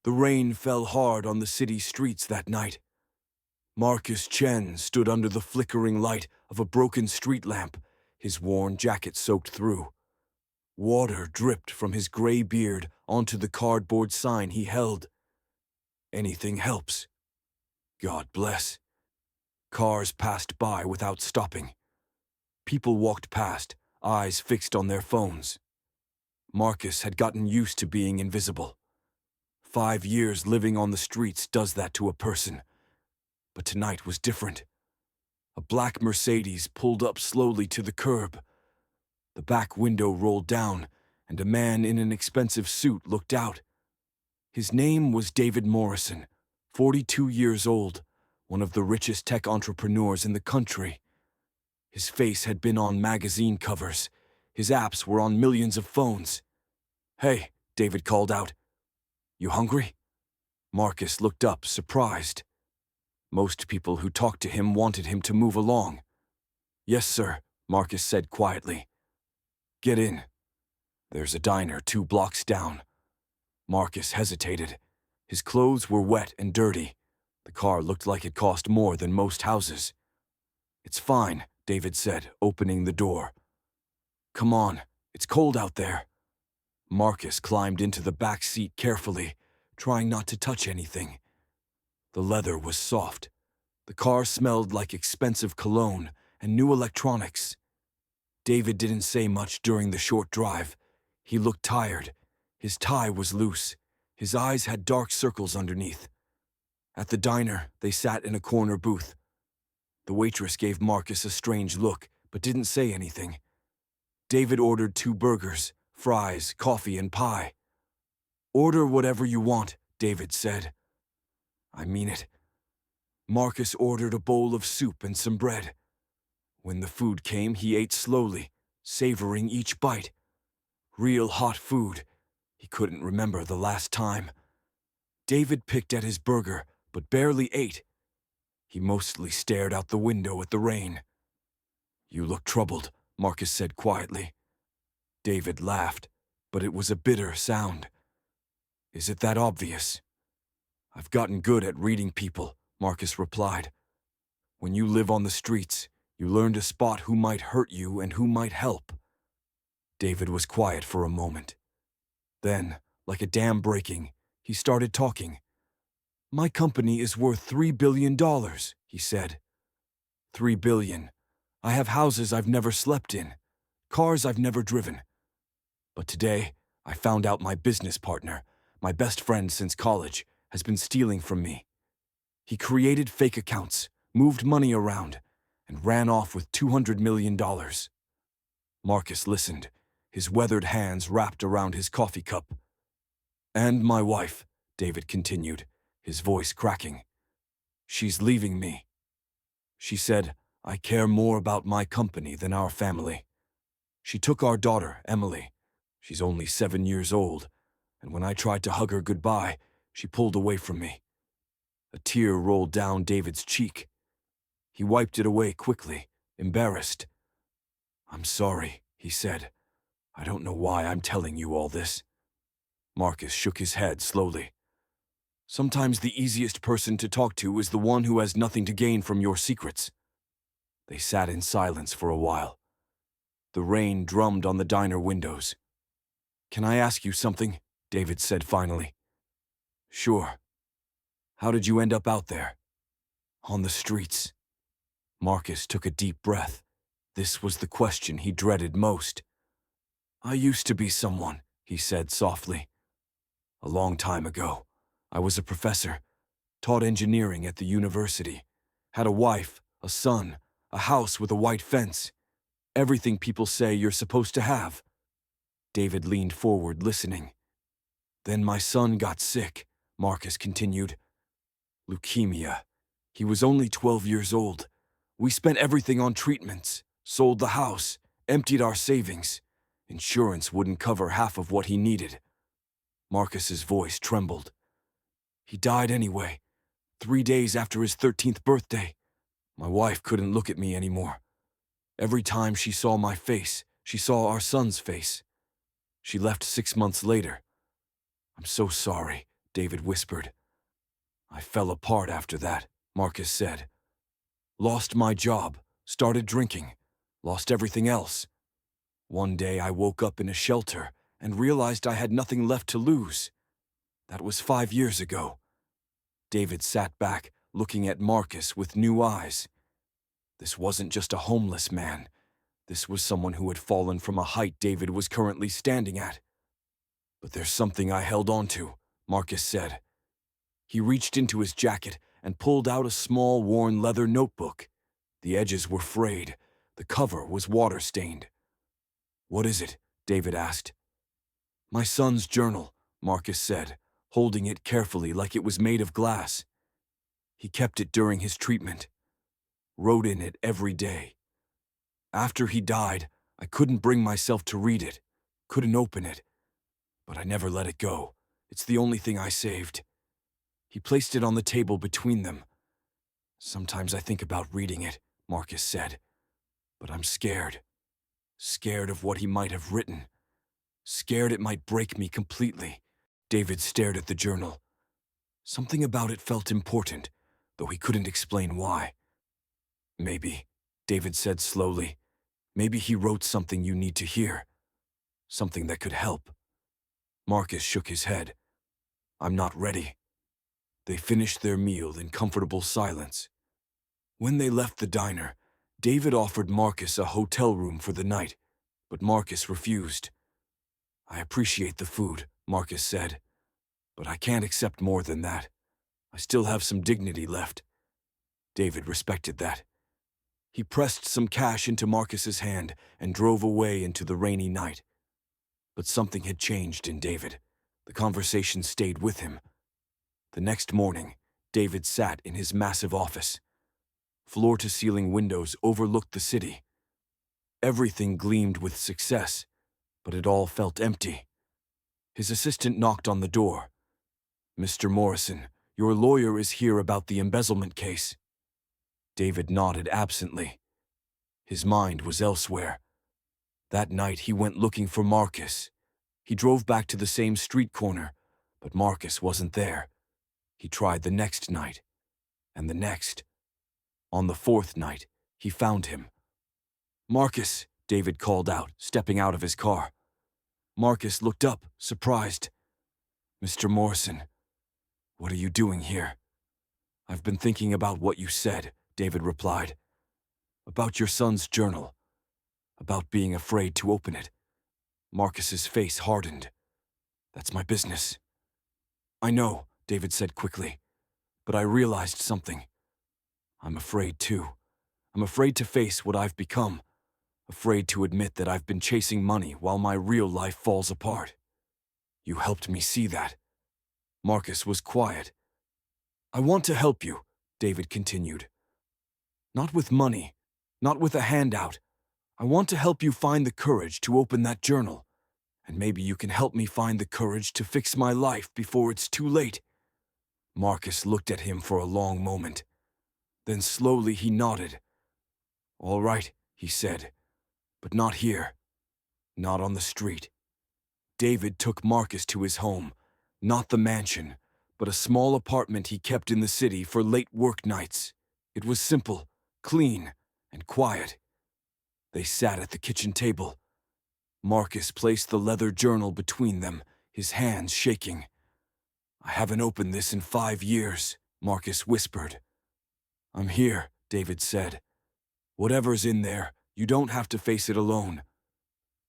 The rain fell hard on the city streets that night. Marcus Chen stood under the flickering light of a broken street lamp, his worn jacket soaked through. Water dripped from his gray beard onto the cardboard sign he held. Anything helps. God bless. Cars passed by without stopping. People walked past, eyes fixed on their phones. Marcus had gotten used to being invisible. 5 years living on the streets does that to a person. But tonight was different. A black Mercedes pulled up slowly to the curb. The back window rolled down, and a man in an expensive suit looked out. His name was David Morrison, 42 years old, one of the richest tech entrepreneurs in the country. His face had been on magazine covers. His apps were on millions of phones. "Hey," David called out. "You hungry?" Marcus looked up, surprised. Most people who talked to him wanted him to move along. "Yes, sir," Marcus said quietly. "Get in. There's a diner 2 blocks down." Marcus hesitated. His clothes were wet and dirty. The car looked like it cost more than most houses. "It's fine," David said, opening the door. "Come on, it's cold out there." Marcus climbed into the back seat carefully, trying not to touch anything. The leather was soft. The car smelled like expensive cologne and new electronics. David didn't say much during the short drive. He looked tired. His tie was loose. His eyes had dark circles underneath. At the diner, they sat in a corner booth. The waitress gave Marcus a strange look, but didn't say anything. David ordered 2 burgers, fries, coffee, and pie. "Order whatever you want," David said. "I mean it." Marcus ordered a bowl of soup and some bread. When the food came, he ate slowly, savoring each bite. Real hot food. He couldn't remember the last time. David picked at his burger, but barely ate. He mostly stared out the window at the rain. "You look troubled," Marcus said quietly. David laughed, but it was a bitter sound. "Is it that obvious?" "I've gotten good at reading people," Marcus replied. "When you live on the streets, you learn to spot who might hurt you and who might help." David was quiet for a moment. Then, like a dam breaking, he started talking. "My company is worth $3 billion, he said. $3 billion. I have houses I've never slept in, cars I've never driven. But today, I found out my business partner, my best friend since college, has been stealing from me. He created fake accounts, moved money around, and ran off with $200 million. Marcus listened, his weathered hands wrapped around his coffee cup. "And my wife," David continued, his voice cracking. "She's leaving me. She said, I care more about my company than our family. She took our daughter, Emily. She's only 7 years old, and when I tried to hug her goodbye, she pulled away from me." A tear rolled down David's cheek. He wiped it away quickly, embarrassed. "I'm sorry," he said. "I don't know why I'm telling you all this." Marcus shook his head slowly. "Sometimes the easiest person to talk to is the one who has nothing to gain from your secrets." They sat in silence for a while. The rain drummed on the diner windows. "Can I ask you something?" David said finally. "Sure. How did you end up out there?" "On the streets." Marcus took a deep breath. This was the question he dreaded most. "I used to be someone," he said softly. "A long time ago. I was a professor, taught engineering at the university, had a wife, a son, a house with a white fence. Everything people say you're supposed to have." David leaned forward, listening. "Then my son got sick," Marcus continued. "Leukemia. He was only 12 years old. We spent everything on treatments, sold the house, emptied our savings. Insurance wouldn't cover half of what he needed." Marcus's voice trembled. "He died anyway, 3 days after his 13th birthday. My wife couldn't look at me anymore. Every time she saw my face, she saw our son's face. She left 6 months later. I'm so sorry," David whispered. I fell apart after that, Marcus said. Lost my job, started drinking, lost everything else. One day I woke up in a shelter and realized I had nothing left to lose. That was 5 years ago. David sat back, looking at Marcus with new eyes. This wasn't just a homeless man. This was someone who had fallen from a height David was currently standing at. But there's something I held on to, Marcus said. He reached into his jacket and pulled out a small, worn leather notebook. The edges were frayed. The cover was water-stained. What is it? David asked. My son's journal, Marcus said, holding it carefully like it was made of glass. He kept it during his treatment. Wrote in it every day. After he died, I couldn't bring myself to read it, couldn't open it. But I never let it go. It's the only thing I saved. He placed it on the table between them. Sometimes I think about reading it, Marcus said. But I'm scared. Scared of what he might have written. Scared it might break me completely. David stared at the journal. Something about it felt important, though he couldn't explain why. Maybe, David said slowly, maybe he wrote something you need to hear. Something that could help. Marcus shook his head. I'm not ready. They finished their meal in comfortable silence. When they left the diner, David offered Marcus a hotel room for the night, but Marcus refused. I appreciate the food, Marcus said, but I can't accept more than that. I still have some dignity left. David respected that. He pressed some cash into Marcus's hand and drove away into the rainy night. But something had changed in David. The conversation stayed with him. The next morning, David sat in his massive office. Floor-to-ceiling windows overlooked the city. Everything gleamed with success, but it all felt empty. His assistant knocked on the door. Mr. Morrison, your lawyer is here about the embezzlement case. David nodded absently. His mind was elsewhere. That night he went looking for Marcus. He drove back to the same street corner, but Marcus wasn't there. He tried the next night, and the next. On the fourth night, he found him. Marcus, David called out, stepping out of his car. Marcus looked up, surprised. Mr. Morrison, what are you doing here? I've been thinking about what you said, David replied. About your son's journal. About being afraid to open it. Marcus's face hardened. That's my business. I know, David said quickly, but I realized something. I'm afraid too. I'm afraid to face what I've become. Afraid to admit that I've been chasing money while my real life falls apart. You helped me see that. Marcus was quiet. I want to help you, David continued. Not with money, not with a handout. I want to help you find the courage to open that journal. And maybe you can help me find the courage to fix my life before it's too late. Marcus looked at him for a long moment. Then slowly he nodded. All right, he said, but not here. Not on the street. David took Marcus to his home, not the mansion, but a small apartment he kept in the city for late work nights. It was simple, clean, and quiet. They sat at the kitchen table. Marcus placed the leather journal between them, his hands shaking. I haven't opened this in 5 years, Marcus whispered. I'm here, David said. Whatever's in there, you don't have to face it alone.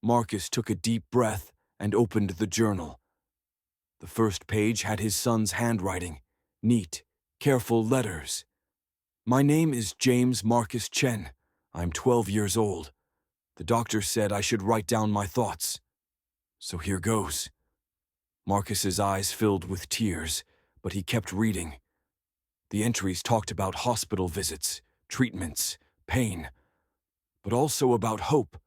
Marcus took a deep breath and opened the journal. The first page had his son's handwriting, neat, careful letters. My name is James Marcus Chen. I'm 12 years old. The doctor said I should write down my thoughts. So here goes. Marcus's eyes filled with tears, but he kept reading. The entries talked about hospital visits, treatments, pain, but also about hope,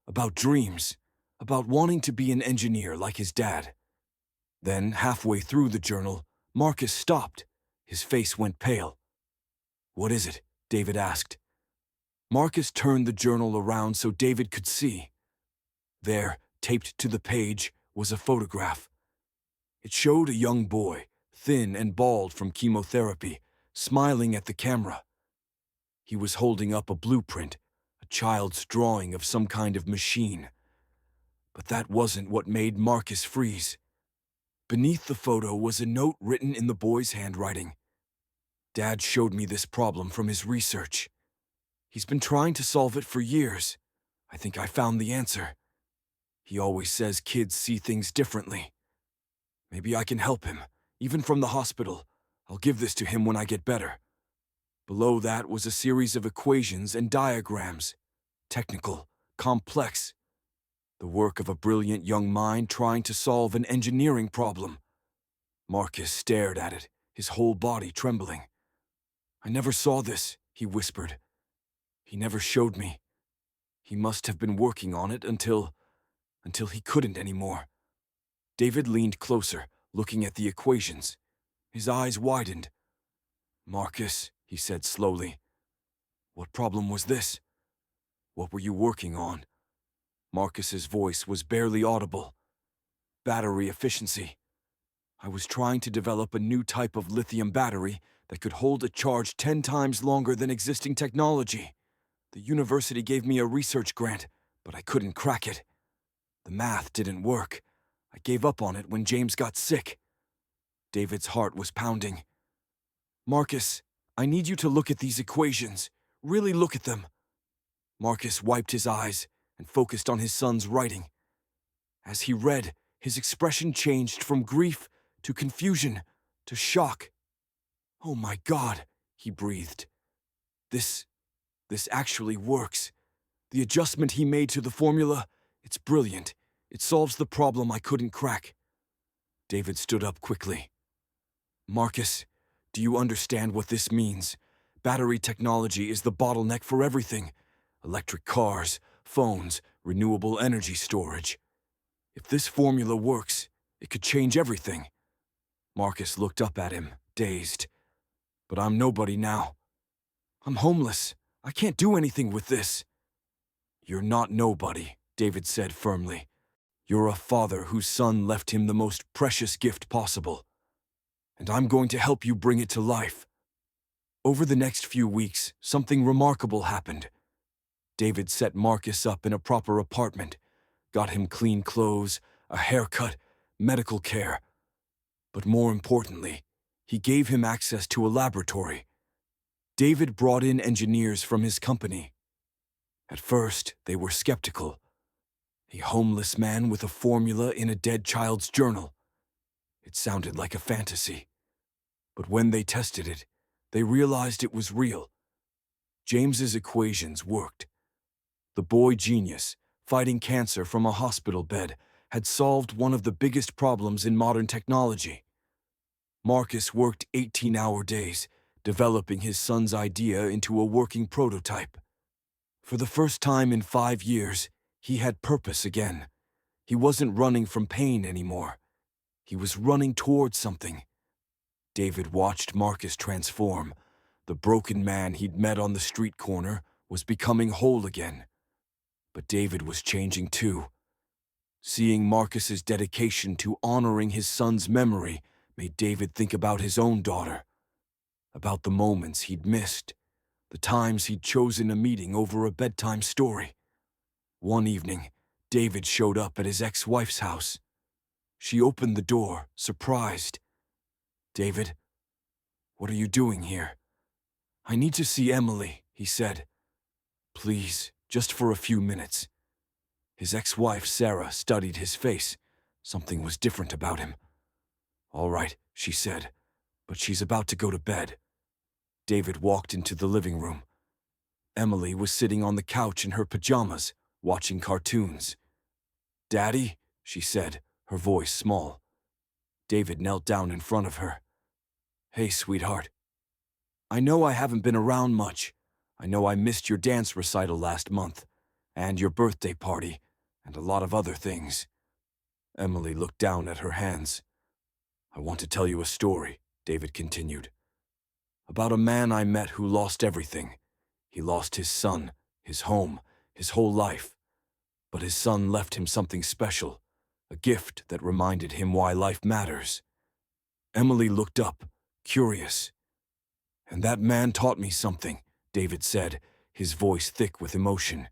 about dreams, about wanting to be an engineer like his dad. Then, halfway through the journal, Marcus stopped. His face went pale. What is it? David asked. Marcus turned the journal around so David could see. There, taped to the page, was a photograph. It showed a young boy, thin and bald from chemotherapy, smiling at the camera. He was holding up a blueprint, a child's drawing of some kind of machine. But that wasn't what made Marcus freeze. Beneath the photo was a note written in the boy's handwriting. Dad showed me this problem from his research. He's been trying to solve it for years. I think I found the answer. He always says kids see things differently. Maybe I can help him, even from the hospital. I'll give this to him when I get better. Below that was a series of equations and diagrams. Technical, complex. The work of a brilliant young mind trying to solve an engineering problem. Marcus stared at it, his whole body trembling. "I never saw this," he whispered. "He never showed me. He must have been working on it until he couldn't anymore." David leaned closer, looking at the equations. His eyes widened. "Marcus," he said slowly, "what problem was this? What were you working on?" Marcus's voice was barely audible. "Battery efficiency. I was trying to develop a new type of lithium battery that could hold a charge 10 times longer than existing technology. The university gave me a research grant, but I couldn't crack it. The math didn't work. I gave up on it when James got sick." David's heart was pounding. "Marcus, I need you to look at these equations. Really look at them." Marcus wiped his eyes and focused on his son's writing. As he read, his expression changed from grief to confusion to shock. "Oh my God," he breathed. This actually works. The adjustment he made to the formula, it's brilliant. It solves the problem I couldn't crack." David stood up quickly. "Marcus, do you understand what this means? Battery technology is the bottleneck for everything. Electric cars, phones, renewable energy storage. If this formula works, it could change everything." Marcus looked up at him, dazed. "But I'm nobody now. I'm homeless. I can't do anything with this." "You're not nobody," David said firmly. "You're a father whose son left him the most precious gift possible. And I'm going to help you bring it to life." Over the next few weeks, something remarkable happened. David set Marcus up in a proper apartment, got him clean clothes, a haircut, medical care. But more importantly, he gave him access to a laboratory. David brought in engineers from his company. At first, they were skeptical. A homeless man with a formula in a dead child's journal. It sounded like a fantasy. But when they tested it, they realized it was real. James's equations worked. The boy genius, fighting cancer from a hospital bed, had solved one of the biggest problems in modern technology. Marcus worked 18-hour days, developing his son's idea into a working prototype. For the first time in 5 years, he had purpose again. He wasn't running from pain anymore. He was running towards something. David watched Marcus transform. The broken man he'd met on the street corner was becoming whole again. But David was changing too. Seeing Marcus's dedication to honoring his son's memory made David think about his own daughter, about the moments he'd missed, the times he'd chosen a meeting over a bedtime story. One evening, David showed up at his ex-wife's house. She opened the door, surprised. "David, what are you doing here?" "I need to see Emily," he said. "Please, just for a few minutes." His ex-wife, Sarah, studied his face. Something was different about him. "All right," she said, "but she's about to go to bed." David walked into the living room. Emily was sitting on the couch in her pajamas, watching cartoons. "Daddy," she said, her voice small. David knelt down in front of her. "Hey, sweetheart. I know I haven't been around much. I know I missed your dance recital last month, and your birthday party, and a lot of other things." Emily looked down at her hands. "I want to tell you a story," David continued. "About a man I met who lost everything. He lost his son, his home, his whole life. But his son left him something special, a gift that reminded him why life matters. Emily looked up, curious. "And that man taught me something," David said, his voice thick with emotion.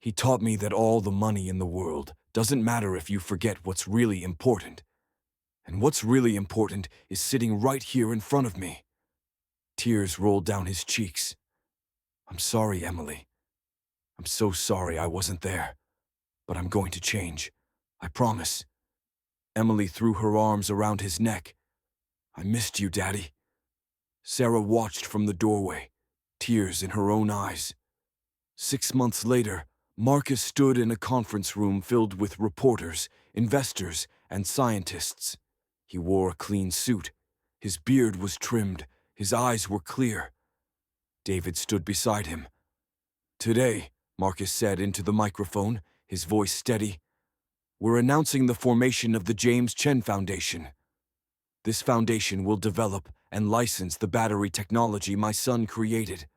"He taught me that all the money in the world doesn't matter if you forget what's really important. And what's really important is sitting right here in front of me." Tears rolled down his cheeks. "I'm sorry, Emily. I'm so sorry I wasn't there. But I'm going to change. I promise." Emily threw her arms around his neck. "I missed you, Daddy." Sarah watched from the doorway, tears in her own eyes. 6 months later, Marcus stood in a conference room filled with reporters, investors, and scientists. He wore a clean suit. His beard was trimmed. His eyes were clear. David stood beside him. "Today," Marcus said into the microphone, his voice steady, "we're announcing the formation of the James Chen Foundation. This foundation will develop and license the battery technology my son created.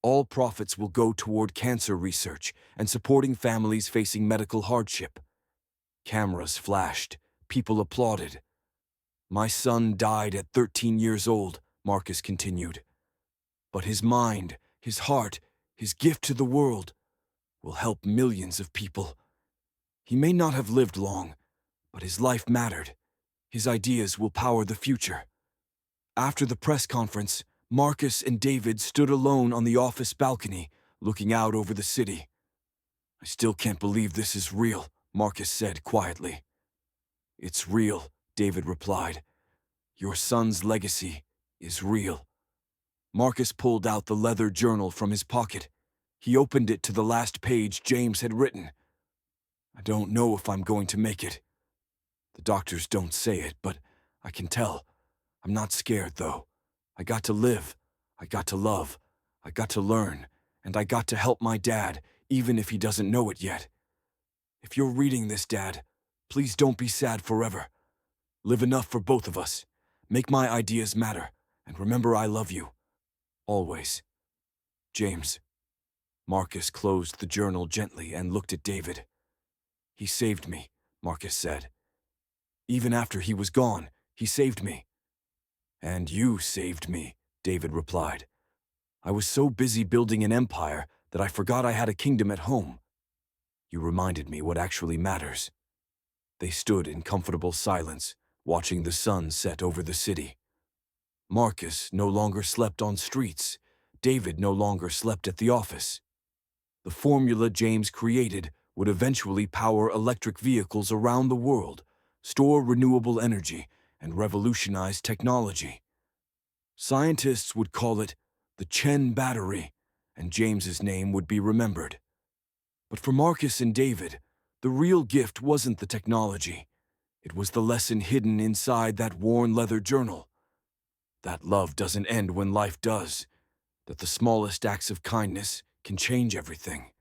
All profits will go toward cancer research and supporting families facing medical hardship." Cameras flashed. People applauded. "My son died at 13 years old," Marcus continued. "But his mind, his heart, his gift to the world will help millions of people. He may not have lived long, but his life mattered. His ideas will power the future." After the press conference, Marcus and David stood alone on the office balcony, looking out over the city. "I still can't believe this is real," Marcus said quietly. "It's real," David replied. "Your son's legacy is real." Marcus pulled out the leather journal from his pocket. He opened it to the last page James had written. "I don't know if I'm going to make it. The doctors don't say it, but I can tell. I'm not scared, though. I got to live. I got to love. I got to learn. And I got to help my dad, even if he doesn't know it yet. If you're reading this, Dad, please don't be sad forever. Live enough for both of us. Make my ideas matter. And remember I love you. Always. James." Marcus closed the journal gently and looked at David. "He saved me," Marcus said. "Even after he was gone, he saved me." "And you saved me," David replied. "I was so busy building an empire that I forgot I had a kingdom at home. You reminded me what actually matters." They stood in comfortable silence, watching the sun set over the city. Marcus no longer slept on streets. David no longer slept at the office. The formula James created would eventually power electric vehicles around the world, store renewable energy, and revolutionize technology. Scientists would call it the Chen battery, and James's name would be remembered. But for Marcus and David, the real gift wasn't the technology. It was the lesson hidden inside that worn leather journal. That love doesn't end when life does. That the smallest acts of kindness can change everything.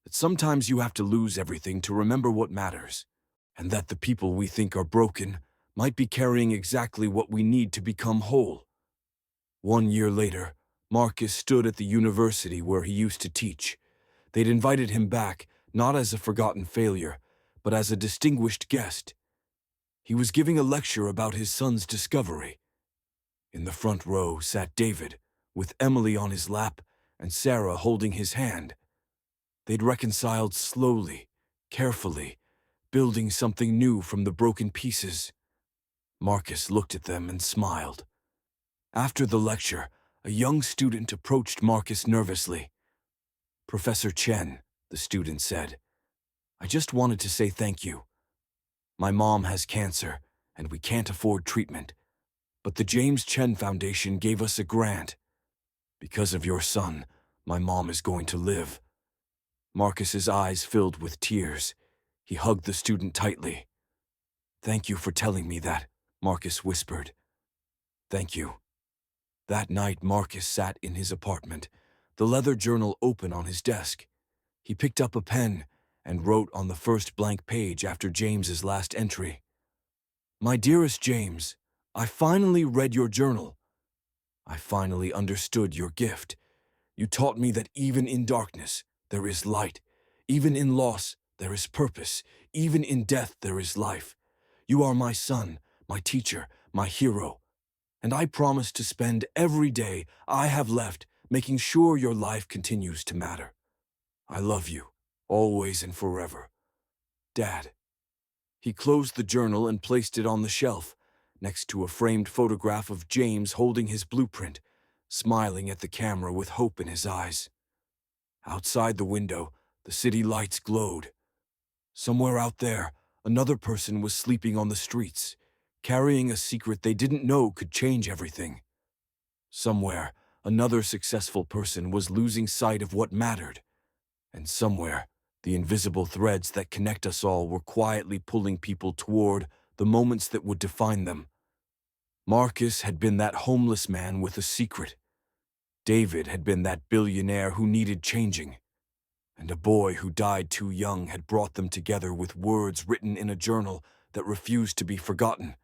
That sometimes you have to lose everything to remember what matters. And that the people we think are broken might be carrying exactly what we need to become whole. 1 year later, Marcus stood at the university where he used to teach. They'd invited him back, not as a forgotten failure, but as a distinguished guest. He was giving a lecture about his son's discovery. In the front row sat David, with Emily on his lap and Sarah holding his hand. They'd reconciled slowly, carefully, building something new from the broken pieces. Marcus looked at them and smiled. After the lecture, a young student approached Marcus nervously. "Professor Chen," the student said, "I just wanted to say thank you. My mom has cancer, and we can't afford treatment. But the James Chen Foundation gave us a grant. Because of your son, my mom is going to live." Marcus's eyes filled with tears. He hugged the student tightly. "Thank you for telling me that," Marcus whispered. "Thank you." That night, Marcus sat in his apartment, the leather journal open on his desk. He picked up a pen and wrote on the first blank page after James's last entry. "My dearest James, I finally read your journal. I finally understood your gift. You taught me that even in darkness, there is light. Even in loss, there is purpose. Even in death, there is life. You are my son, my teacher, my hero, and I promise to spend every day I have left making sure your life continues to matter. I love you, always and forever. Dad. He closed the journal and placed it on the shelf, next to a framed photograph of James holding his blueprint, smiling at the camera with hope in his eyes. Outside the window, the city lights glowed. Somewhere out there, another person was sleeping on the streets, carrying a secret they didn't know could change everything. Somewhere, another successful person was losing sight of what mattered. And somewhere, the invisible threads that connect us all were quietly pulling people toward the moments that would define them. Marcus had been that homeless man with a secret. David had been that billionaire who needed changing. And a boy who died too young had brought them together with words written in a journal that refused to be forgotten.